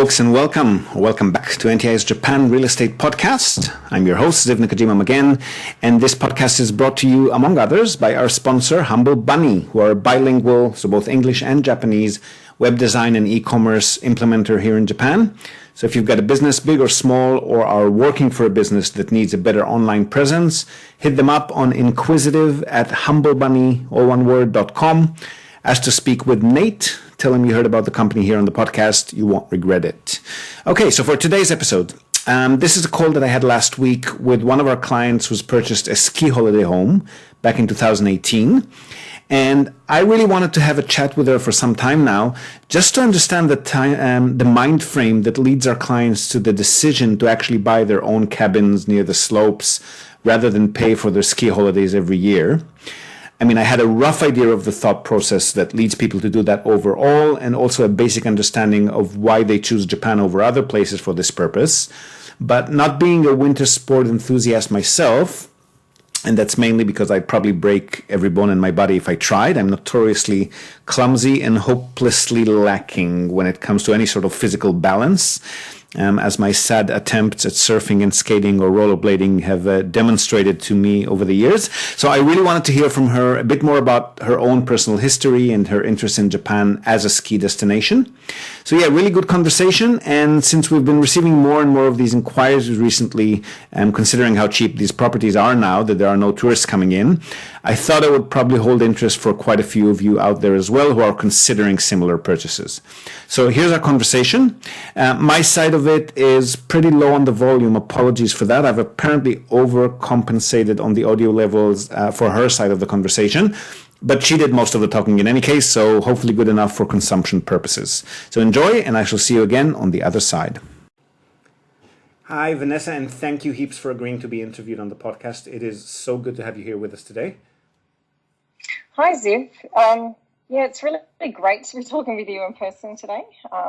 folks, and welcome. Welcome back to NTI's Japan Real Estate Podcast. I'm your host, Ziv Nakajima again, and this podcast is brought to you, among others, by our sponsor, Humble Bunny, who are bilingual, so both English and Japanese, web design and e-commerce implementer here in Japan. So if you've got a business, big or small, or are working for a business that needs a better online presence, hit them up on inquisitive at humblebunny, all one word, .com. Ask to speak with Nate. Tell him you heard about the company here on the podcast. You won't regret it. Okay, so for today's episode, this is a call that I had last week with one of our clients who's purchased a ski holiday home back in 2018. And I really wanted to have a chat with her for some time now, just to understand the mind frame that leads our clients to the decision to actually buy their own cabins near the slopes rather than pay for their ski holidays every year. I mean, I had a rough idea of the thought process that leads people to do that overall, and also a basic understanding of why they choose Japan over other places for this purpose. But not being a winter sport enthusiast myself, and that's mainly because I'd probably break every bone in my body if I tried. I'm notoriously clumsy and hopelessly lacking when it comes to any sort of physical balance. As my sad attempts at surfing and skating or rollerblading have demonstrated to me over the years. So I really wanted to hear from her a bit more about her own personal history and her interest in Japan as a ski destination. So yeah, really good conversation. And since we've been receiving more and more of these inquiries recently, considering how cheap these properties are now, that there are no tourists coming in, I thought I would probably hold interest for quite a few of you out there as well who are considering similar purchases. So here's our conversation. My side of it is pretty low on the volume. Apologies for that. I've apparently overcompensated on the audio levels for her side of the conversation, but she did most of the talking in any case, so hopefully good enough for consumption purposes. So enjoy, and I shall see you again on the other side. Hi, Vanessa, and thank you heaps for agreeing to be interviewed on the podcast. It is so good to have you here with us today. Hi, Ziv. Yeah, it's really great to be talking with you in person today,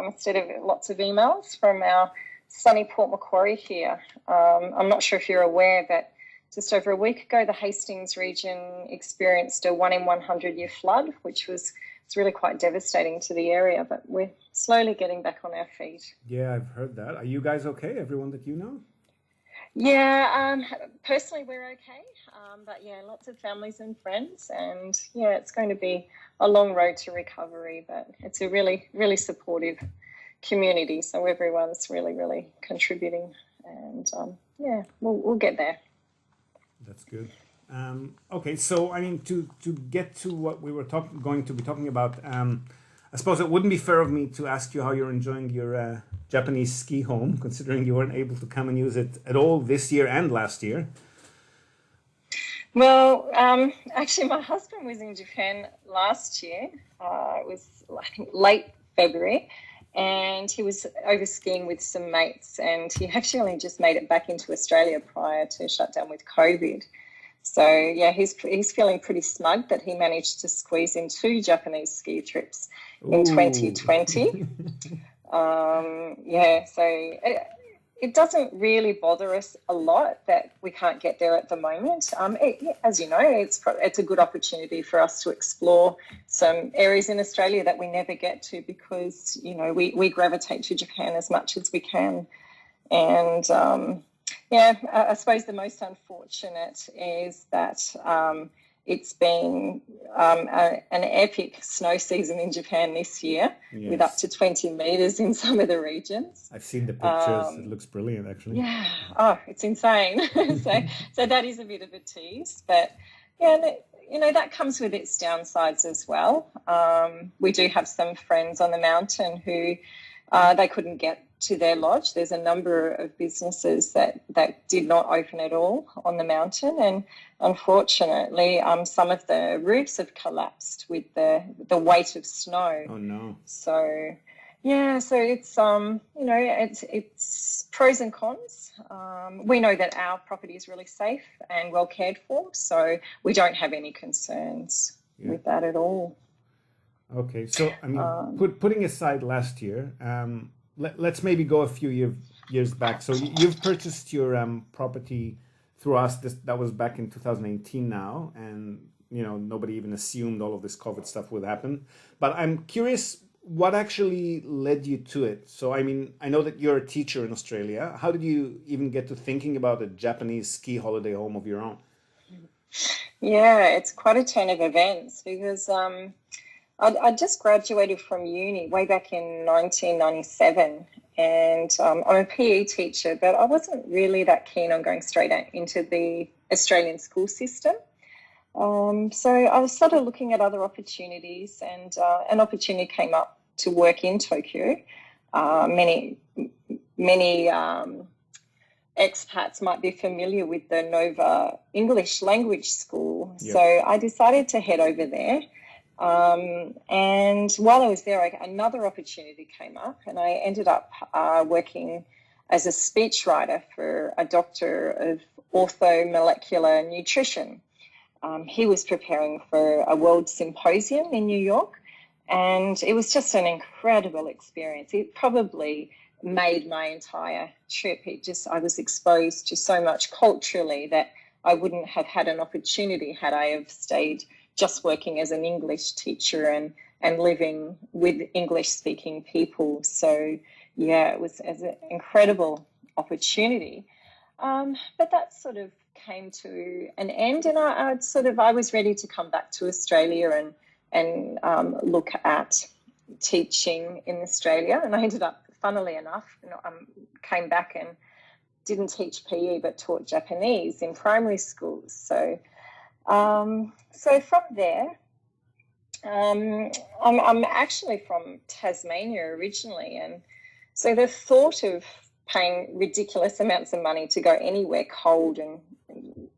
instead of lots of emails from our sunny Port Macquarie here. I'm not sure if you're aware that just over a week ago, the Hastings region experienced a 1 in 100 year flood, which was really quite devastating to the area, but we're slowly getting back on our feet. Yeah, I've heard that. Are you guys okay? Everyone that you know? Yeah, personally we're okay, but yeah, lots of families and friends, and yeah, it's going to be a long road to recovery, but it's a really, really supportive community, so everyone's really contributing, and yeah, we'll get there. That's good. Okay, so I mean, to get to what we were going to be talking about, I suppose it wouldn't be fair of me to ask you how you're enjoying your Japanese ski home, considering you weren't able to come and use it at all this year and last year. Well, actually, my husband was in Japan last year. It was, I think, late February, and he was over skiing with some mates, and he actually only just made it back into Australia prior to shutdown with COVID. So, yeah, he's feeling pretty smug that he managed to squeeze in 2 Japanese ski trips in 2020. Yeah, so it doesn't really bother us a lot that we can't get there at the moment. As you know, it's a good opportunity for us to explore some areas in Australia that we never get to because, you know, we gravitate to Japan as much as we can. And yeah, I suppose the most unfortunate is that it's been an epic snow season in Japan this year, yes, with up to 20 metres in some of the regions. I've seen the pictures. It looks brilliant, actually. Yeah. Oh, it's insane. so that is a bit of a tease. But, yeah, you know, that comes with its downsides as well. We do have some friends on the mountain who they couldn't get to their lodge. There's a number of businesses that did not open at all on the mountain, and unfortunately some of the roofs have collapsed with the weight of snow. Oh no. So yeah, so it's you know, it's pros and cons. We know that our property is really safe and well cared for, so we don't have any concerns with that at all. Okay, so I mean, putting aside last year, let's maybe go a few years back. So you've purchased your property through us. That was back in 2018 now, and you know nobody even assumed all of this COVID stuff would happen. But I'm curious, what actually led you to it? So, I mean, I know that you're a teacher in Australia. How did you even get to thinking about a Japanese ski holiday home of your own? Yeah, it's quite a turn of events because I just graduated from uni way back in 1997, and I'm a PE teacher, but I wasn't really that keen on going straight into the Australian school system. So I was sort of looking at other opportunities, and an opportunity came up to work in Tokyo. Many expats might be familiar with the Nova English Language School. Yep. So I decided to head over there. And while I was there, another opportunity came up, and I ended up working as a speechwriter for a doctor of orthomolecular nutrition. He was preparing for a world symposium in New York, and it was just an incredible experience. It probably made my entire trip. I was exposed to so much culturally that I wouldn't have had an opportunity had I have stayed just working as an English teacher and living with English speaking people. So yeah, it was an incredible opportunity. But that sort of came to an end, and I was ready to come back to Australia and look at teaching in Australia. And I ended up, funnily enough, came back and didn't teach PE but taught Japanese in primary schools. So from there, I'm actually from Tasmania originally, and so the thought of paying ridiculous amounts of money to go anywhere cold and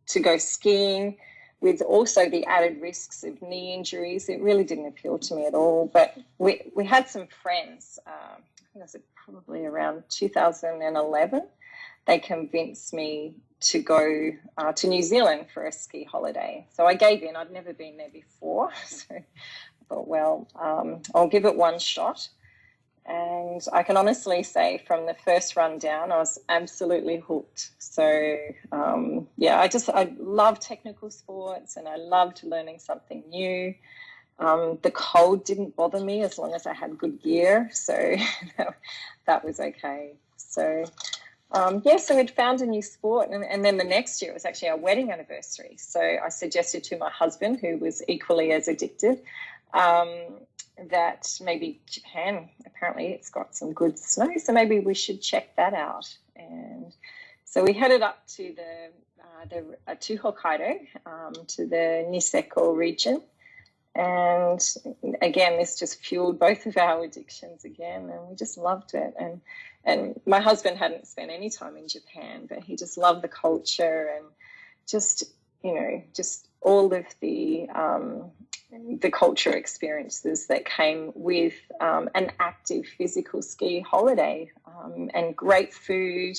to go skiing with also the added risks of knee injuries, it really didn't appeal to me at all. But we had some friends, I think it was probably around 2011, they convinced me to go to New Zealand for a ski holiday. So I gave in. I'd never been there before. So I thought, well, I'll give it one shot. And I can honestly say from the first run down, I was absolutely hooked. So, I love technical sports and I loved learning something new. The cold didn't bother me as long as I had good gear. So that was okay. So, so we'd found a new sport. And then the next year it was actually our wedding anniversary. So I suggested to my husband, who was equally as addicted, that maybe Japan, apparently it's got some good snow, so maybe we should check that out. And so we headed up to to Hokkaido, to the Niseko region. And again, this just fueled both of our addictions again, and we just loved it. And my husband hadn't spent any time in Japan, but he just loved the culture and just all of the culture experiences that came with an active physical ski holiday, and great food.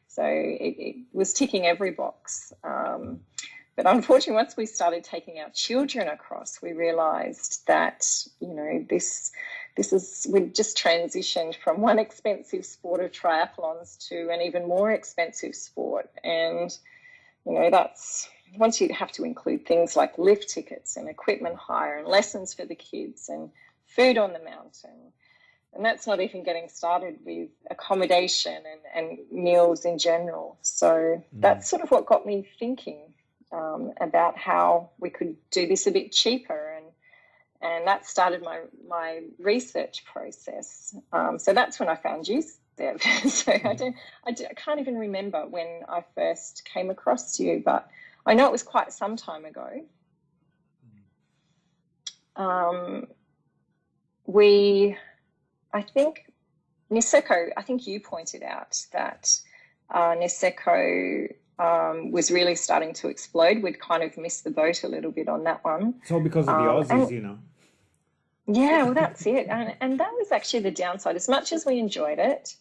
So it was ticking every box. But unfortunately, once we started taking our children across, we realised that, we'd just transitioned from one expensive sport of triathlons to an even more expensive sport. And, that's, once you have to include things like lift tickets and equipment hire and lessons for the kids and food on the mountain. And that's not even getting started with accommodation and meals in general. So that's sort of what got me thinking about how we could do this a bit cheaper. And that started my research process. So that's when I found you, Dev. So I can't even remember when I first came across you, but I know it was quite some time ago. I think Niseko, I think you pointed out that Niseko was really starting to explode. We'd kind of missed the boat a little bit on that one. It's all because of the Aussies, Yeah, well, that's it. And that was actually the downside. As much as we enjoyed it,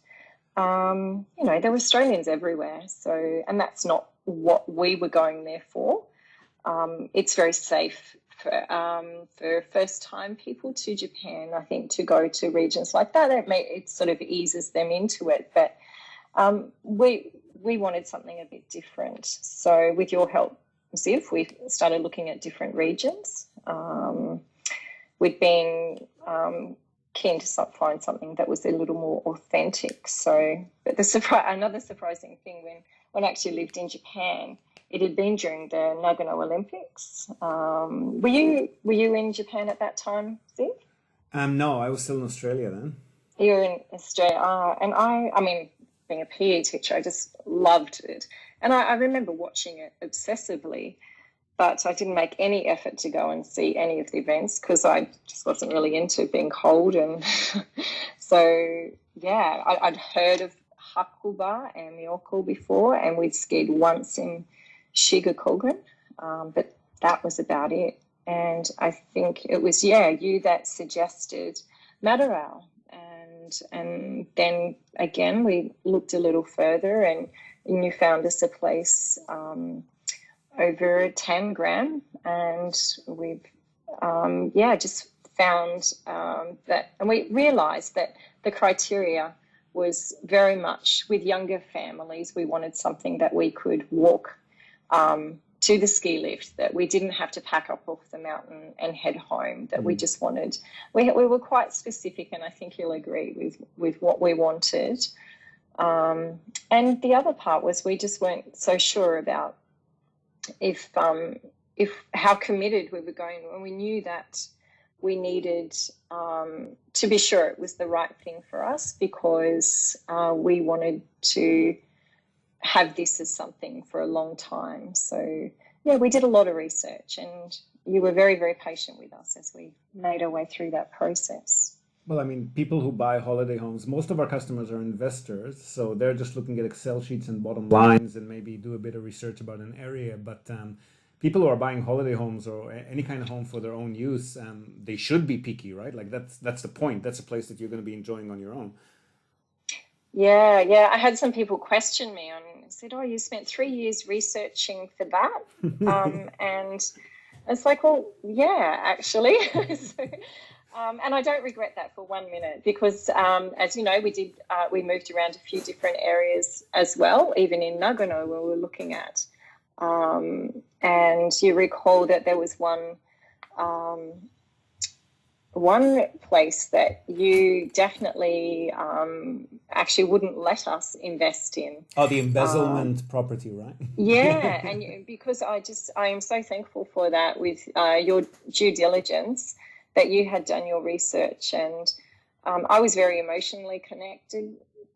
there were Australians everywhere. So, and that's not what we were going there for. It's very safe for first-time people to Japan, I think, to go to regions like that. It sort of eases them into it. But we wanted something a bit different. So with your help, Ziv, we started looking at different regions. We'd been keen to find something that was a little more authentic. So, but another surprising thing when I actually lived in Japan, it had been during the Nagano Olympics. Were you in Japan at that time, Ziv? No, I was still in Australia then. You're in Australia, and I mean, being a PE teacher, I just loved it, and I remember watching it obsessively. But I didn't make any effort to go and see any of the events because I just wasn't really into being cold. And so, yeah, I'd heard of Hakuba and Miyoko before, and we'd skied once in Shigakogen, but that was about it. And I think it was, you that suggested Madarao. And then, again, we looked a little further and you found us a place over 10 gram, and we've just found that, and we realized that the criteria was very much with younger families. We wanted something that we could walk to the ski lift, that we didn't have to pack up off the mountain and head home, that we just wanted, we were quite specific, and I think you'll agree with what we wanted. And the other part was we just weren't so sure about if how committed we were going, when we knew that we needed to be sure it was the right thing for us, because we wanted to have this as something for a long time. So yeah, we did a lot of research, and you were very, very patient with us as we made our way through that process. Well, I mean, people who buy holiday homes, most of our customers are investors, so they're just looking at Excel sheets and bottom lines and maybe do a bit of research about an area. But people who are buying holiday homes or any kind of home for their own use, they should be picky, right? Like that's the point. That's a place that you're going to be enjoying on your own. Yeah. I had some people question me and said, "Oh, you spent 3 years researching for that?" And it's like, well, yeah, actually. So, and I don't regret that for 1 minute, because, as you know, we moved around a few different areas as well, even in Nagano, where we were looking at. And you recall that there was one place that you definitely actually wouldn't let us invest in. Oh, the embezzlement property, right? Yeah, and because I am so thankful for that, with your due diligence, that you had done your research, and I was very emotionally connected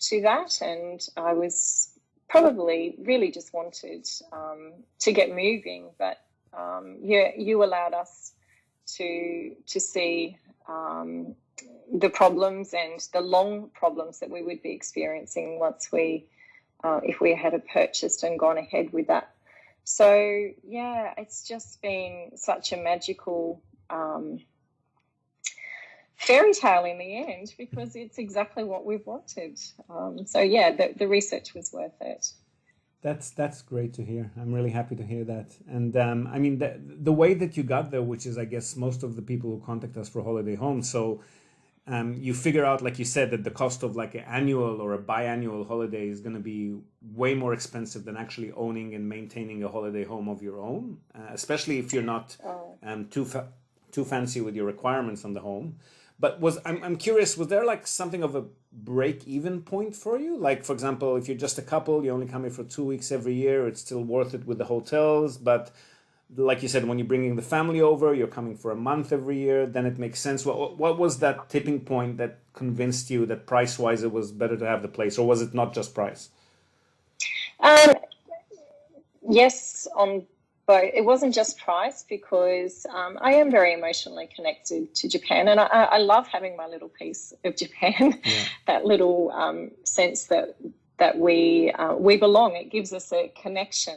to that, and I was probably really just wanted to get moving, but you allowed us to see the problems and the long problems that we would be experiencing once if we had purchased and gone ahead with that. So yeah, it's just been such a magical fairy tale in the end, because it's exactly what we've wanted. So yeah, the research was worth it. That's great to hear. I'm really happy to hear that. And I mean, the way that you got there, which is, I guess, most of the people who contact us for holiday homes. So you figure out, like you said, that the cost of like an annual or a biannual holiday is going to be way more expensive than actually owning and maintaining a holiday home of your own, especially if you're not too fancy with your requirements on the home. But I'm curious, was there like something of a break-even point for you? Like, for example, if you're just a couple, you only come here for 2 weeks every year, it's still worth it with the hotels. But like you said, when you're bringing the family over, you're coming for a month every year, then it makes sense. What was that tipping point that convinced you that price-wise it was better to have the place? Or was it not just price? Yes, but it wasn't just price, because I am very emotionally connected to Japan, and I love having my little piece of Japan, that little sense that we belong. It gives us a connection,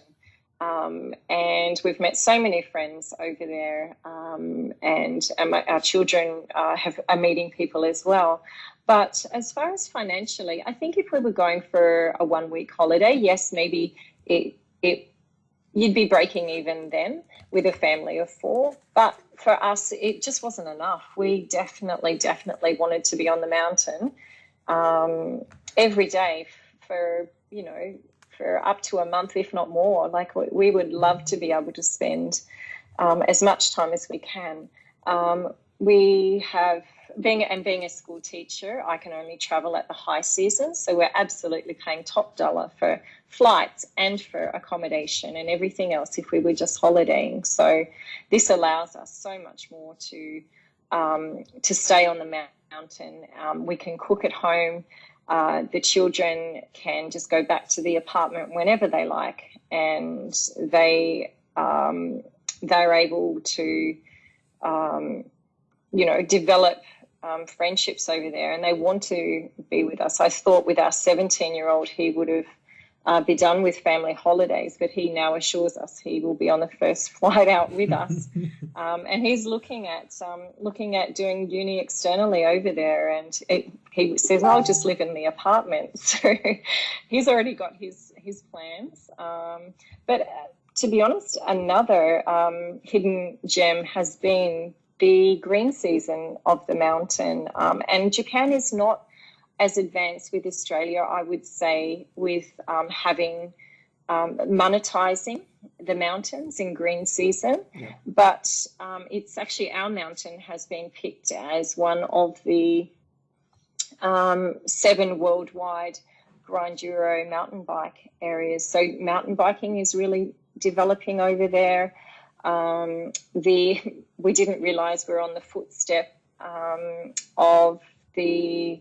and we've met so many friends over there, and our children are meeting people as well. But as far as financially, I think if we were going for a 1 week holiday, yes, maybe you'd be breaking even then with a family of 4. But for us, it just wasn't enough. We definitely wanted to be on the mountain every day for up to a month, if not more. Like, we would love to be able to spend as much time as we can. we have being a school teacher, I can only travel at the high season, so we're absolutely paying top dollar for flights and for accommodation and everything else if we were just holidaying. So this allows us so much more to stay on the mountain. We can cook at home. The children can just go back to the apartment whenever they like, and they're able to develop friendships over there, and they want to be with us. I thought with our 17-year-old he would have be done with family holidays, but he now assures us he will be on the first flight out with us. And he's looking at doing uni externally over there, and he says, I'll just live in the apartment. So he's already got his plans. But to be honest, another hidden gem has been the green season of the mountain. And Japan is not as advanced with Australia, I would say, with monetizing the mountains in green season. Yeah. But it's actually, our mountain has been picked as one of the 7 worldwide Grinduro mountain bike areas. So mountain biking is really developing over there. We didn't realize we're on the footstep of the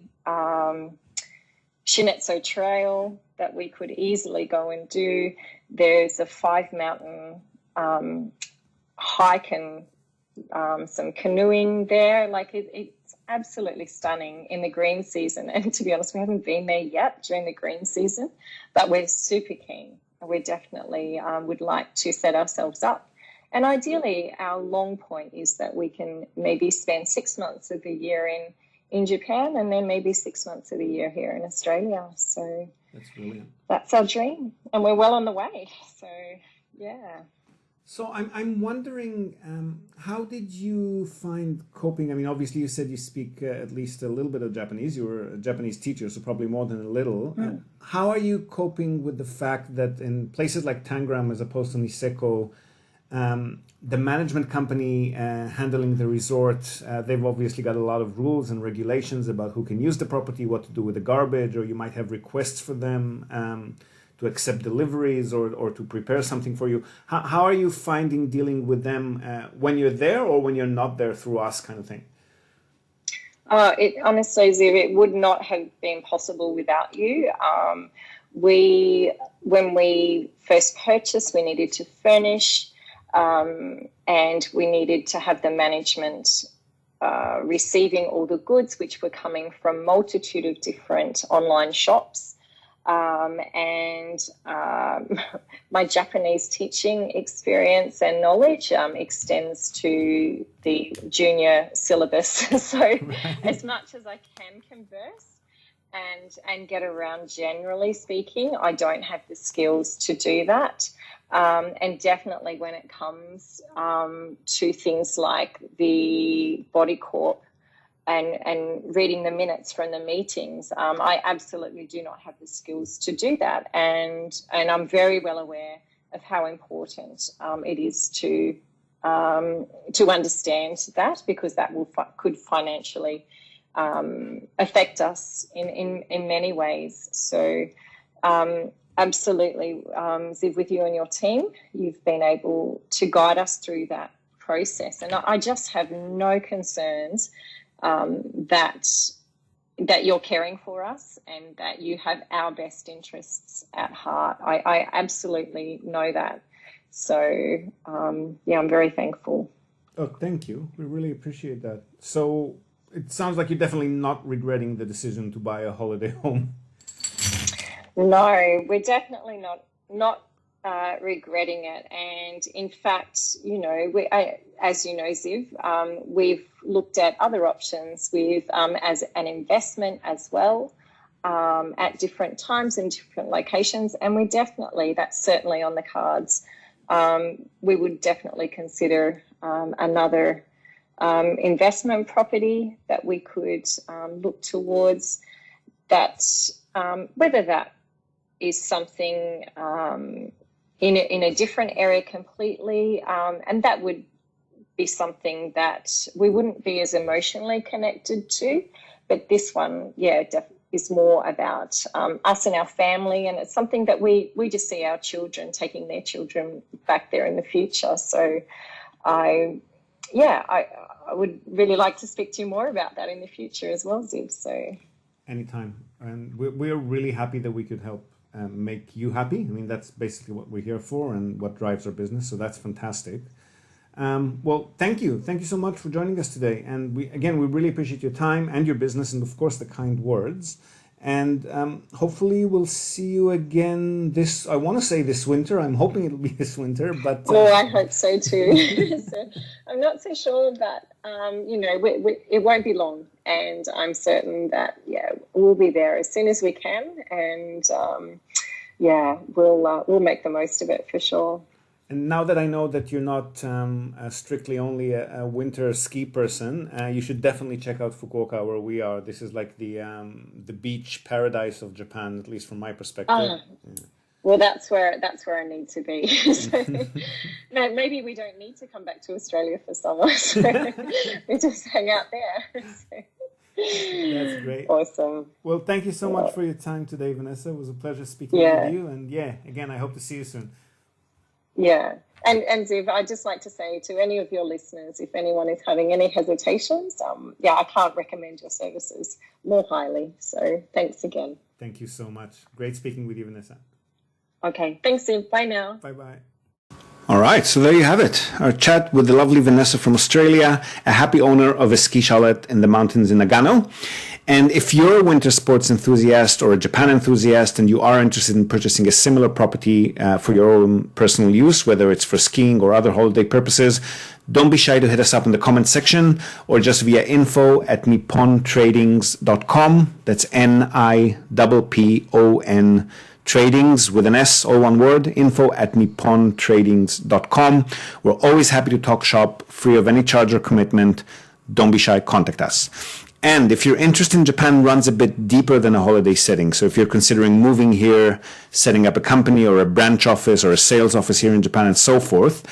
Shinetsu Trail that we could easily go and do. There's a 5 mountain hike and some canoeing there. Like it's absolutely stunning in the green season. And to be honest, we haven't been there yet during the green season, but we're super keen. We definitely would like to set ourselves up. And ideally, our long point is that we can maybe spend 6 months of the year in Japan, and then maybe 6 months of the year here in Australia. So that's brilliant. That's our dream, and we're well on the way. So yeah. So I'm wondering, how did you find coping? I mean, obviously you said you speak at least a little bit of Japanese. You were a Japanese teacher, so probably more than a little. Mm. How are you coping with the fact that in places like Tangram, as opposed to Niseko, the management company handling the resort, they've obviously got a lot of rules and regulations about who can use the property, what to do with the garbage, or you might have requests for them to accept deliveries or to prepare something for you. How are you finding dealing with them when you're there or when you're not there through us, kind of thing? Honestly, Ziv, it would not have been possible without you. When we first purchased, we needed to furnish, and we needed to have the management receiving all the goods, which were coming from multitude of different online shops. My Japanese teaching experience and knowledge extends to the junior syllabus. So as much as I can converse and get around, generally speaking, I don't have the skills to do that. And definitely when it comes to things like the body corp and reading the minutes from the meetings, I absolutely do not have the skills to do that. And I'm very well aware of how important it is to understand that, because that could financially affect us in many ways. So absolutely, Ziv, with you and your team, you've been able to guide us through that process. And I just have no concerns that you're caring for us and that you have our best interests at heart. I absolutely know that. So, I'm very thankful. Oh, thank you. We really appreciate that. So it sounds like you're definitely not regretting the decision to buy a holiday home. No, we're definitely not regretting it. And in fact, as you know, Ziv, we've looked at other options as an investment as well, at different times and different locations. And that's certainly on the cards. We would definitely consider another investment property that we could look towards. That whether that is something in a different area completely, and that would be something that we wouldn't be as emotionally connected to. But this one, is more about us and our family, and it's something that we just see our children taking their children back there in the future. So I would really like to speak to you more about that in the future as well, Ziv. So anytime, and we're really happy that we could help make you happy. I mean, that's basically what we're here for and what drives our business. So that's fantastic. Well, thank you so much for joining us today. And we really appreciate your time and your business, and of course the kind words. And hopefully we'll see you again I want to say this winter. I'm hoping it'll be this winter, but I hope so too. So I'm not so sure, but it won't be long, and I'm certain that we'll be there as soon as we can, and we'll make the most of it for sure. And now that I know that you're not strictly only a winter ski person, you should definitely check out Fukuoka, where we are. This is like the beach paradise of Japan, at least from my perspective. Well, that's where I need to be. So, no, maybe we don't need to come back to Australia for summer. So we just hang out there. So. That's great. Awesome. Well, thank you so much for your time today, Vanessa. It was a pleasure speaking with you. And again, I hope to see you soon. Yeah. And Ziv, I'd just like to say to any of your listeners, if anyone is having any hesitations, I can't recommend your services more highly. So thanks again. Thank you so much. Great speaking with you, Vanessa. Okay. Thanks, Ziv. Bye now. Bye-bye. All right, so there you have it. Our chat with the lovely Vanessa from Australia, a happy owner of a ski chalet in the mountains in Nagano. And if you're a winter sports enthusiast or a Japan enthusiast and you are interested in purchasing a similar property for your own personal use, whether it's for skiing or other holiday purposes, don't be shy to hit us up in the comment section or just via info@nippontradings.com. That's NIPPON Tradings with an S, all one word, info@nippontradings.com. We're always happy to talk shop, free of any charge or commitment. Don't be shy, contact us. And if your interest in Japan runs a bit deeper than a holiday setting, so if you're considering moving here, setting up a company or a branch office or a sales office here in Japan and so forth,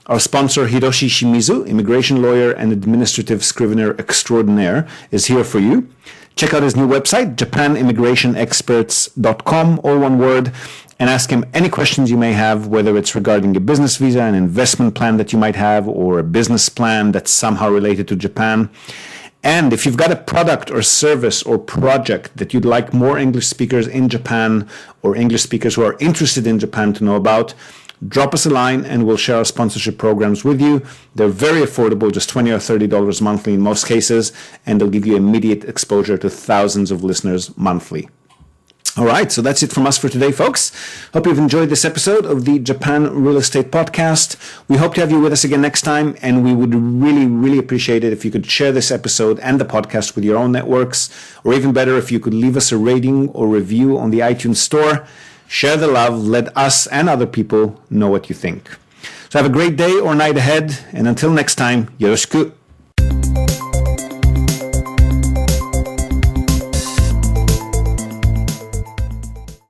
our sponsor Hiroshi Shimizu, immigration lawyer and administrative scrivener extraordinaire, is here for you. Check out his new website, japanimmigrationexperts.com, all one word, and ask him any questions you may have, whether it's regarding a business visa, an investment plan that you might have, or a business plan that's somehow related to Japan. And if you've got a product or service or project that you'd like more English speakers in Japan or English speakers who are interested in Japan to know about, drop us a line and we'll share our sponsorship programs with you. They're very affordable, just $20 or $30 monthly in most cases, and they'll give you immediate exposure to thousands of listeners monthly. All right, so that's it from us for today, folks. Hope you've enjoyed this episode of the Japan Real Estate Podcast. We hope to have you with us again next time, and we would really, really appreciate it if you could share this episode and the podcast with your own networks, or even better, if you could leave us a rating or review on the iTunes Store. Share the love, let us and other people know what you think. So have a great day or night ahead, and until next time, yoroshiku.